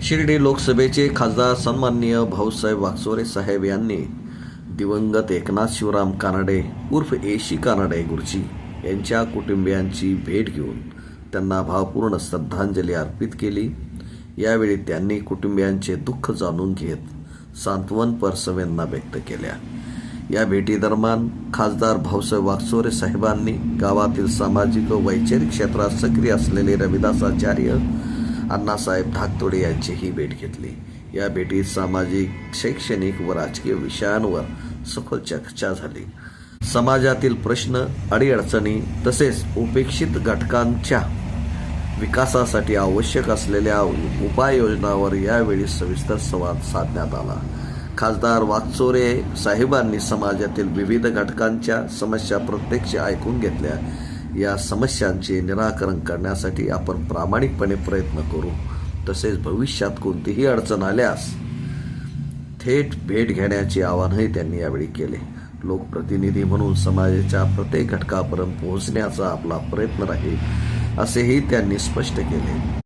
शिर्डी लोकसभेचे खासदार सन्माननीय भाऊसाहेब वागचौरे साहेब यांनी दिवंगत एकनाथ शिवराम कानडे उर्फ एशी कानडे गुरुजी यांच्या कुटुंबियांची भेट घेऊन त्यांना भावपूर्ण श्रद्धांजली अर्पित केली। यावेळी त्यांनी कुटुंबियांचे दुःख जाणून घेत सांत्वनपर संवेदना व्यक्त केल्या। या भेटीदरम्यान खासदार भाऊसाहेब वागचौरे साहेबांनी गावातील सामाजिक व वैचारिक क्षेत्रात सक्रिय असलेले रविदासाचार्य अण्णासाहेब धाकतोडे यांचीही भेट घेतली। या भेटीत सामाजिक, शैक्षणिक व राजकीय विषयांवर सखोल चर्चा झाली। समाजातील प्रश्न, अडीअडचणी तसेच उपेक्षित घटकांच्या विकासासाठी आवश्यक असलेल्या उपाययोजनांवर यावेळी सविस्तर संवाद साधण्यात आला। खासदार वागचौरे साहेबांनी समाजातील विविध घटकांच्या समस्या प्रत्यक्ष ऐकून घेतल्या। या समस्यांचे निराकरण करण्यासाठी आपण प्रामाणिकपणे प्रयत्न करू, तसेच भविष्यात कोणतीही अडचण आल्यास थेट भेट घेण्याचे आवाहनही त्यांनी यावेळी केले। लोकप्रतिनिधी म्हणून समाजाच्या प्रत्येक घटकापर्यंत पोहोचण्याचा आपला प्रयत्न राहील, असेही त्यांनी स्पष्ट केले।